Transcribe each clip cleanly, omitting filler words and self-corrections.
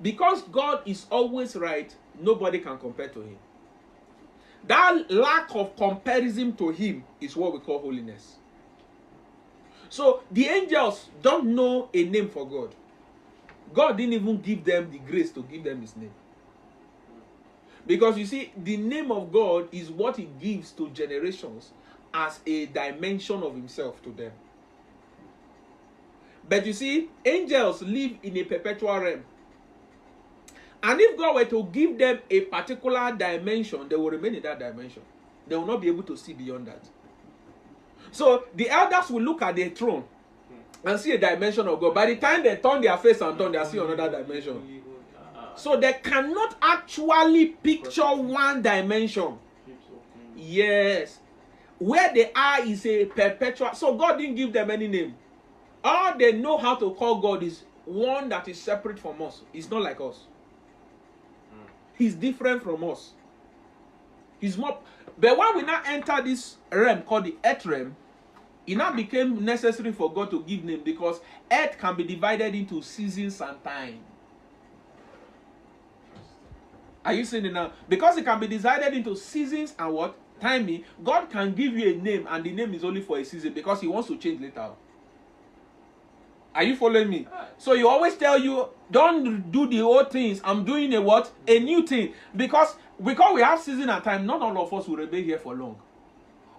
Because God is always right, nobody can compare to him. That lack of comparison to him is what we call holiness. So the angels don't know a name for God. God didn't even give them the grace to give them his name. Because you see, the name of God is what he gives to generations as a dimension of himself to them. But you see, angels live in a perpetual realm. And if God were to give them a particular dimension, they will remain in that dimension. They will not be able to see beyond that. So the elders will look at the throne and see a dimension of God. By the time they turn their face and turn, they see another dimension. So they cannot actually picture one dimension. Yes. Where they are is a perpetual. So God didn't give them any name. All they know how to call God is one that is separate from us. He's not like us. He's different from us. He's more. But when we now enter this realm called the earth realm, it now became necessary for God to give name, because earth can be divided into seasons and time. Are you seeing it now? Because it can be divided into seasons and what? Timing. God can give you a name, and the name is only for a season because he wants to change later. Are you following me? So you always tell you, don't do the old things. I'm doing a what? A new thing. Because we have season and time, not all of us will remain here for long.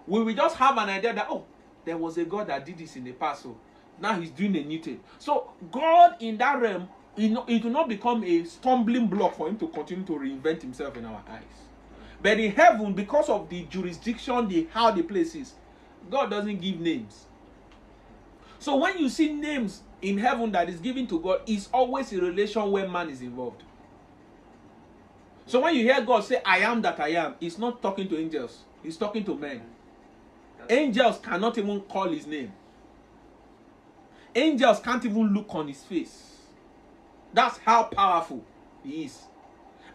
We will just have an idea that, oh, there was a God that did this in the past. So now he's doing a new thing. So God in that realm, it will not become a stumbling block for him to continue to reinvent himself in our eyes. But in heaven, because of the jurisdiction, how the place is, God doesn't give names. So when you see names in heaven that is given to God, it's always a relation where man is involved. So when you hear God say, I am that I am, he's not talking to angels. He's talking to men. Angels cannot even call his name. Angels can't even look on his face. That's how powerful he is.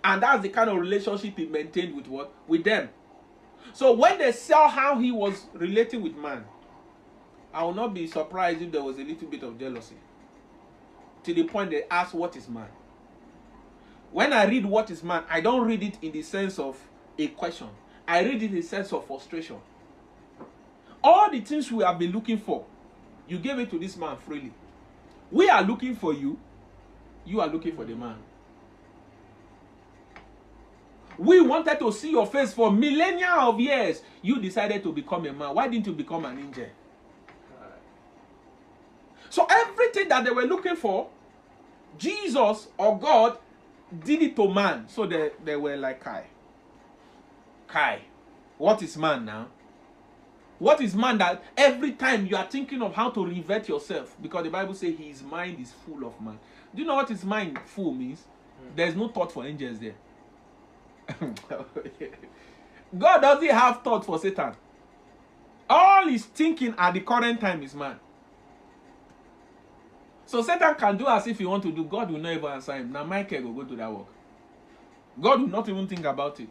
And that's the kind of relationship he maintained with what? With them. So when they saw how he was relating with man, I will not be surprised if there was a little bit of jealousy. To the point they asked, what is man? When I read what is man, I don't read it in the sense of a question. I read it in the sense of frustration. All the things we have been looking for, you gave it to this man freely. We are looking for you. You are looking for the man. We wanted to see your face for millennia of years. You decided to become a man. Why didn't you become an angel? So everything that they were looking for, Jesus or God did it to man. So they were like, Kai, what is man now? What is man that every time you are thinking of how to revert yourself? Because the Bible says his mind is full of man. Do you know what his mind full means? There's no thought for angels there. God doesn't have thought for Satan. All he's thinking at the current time is man. So Satan can do as if he want to do. God will not even answer him. Now Michael will go to that work. God will not even think about it.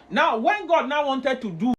Now when God now wanted to do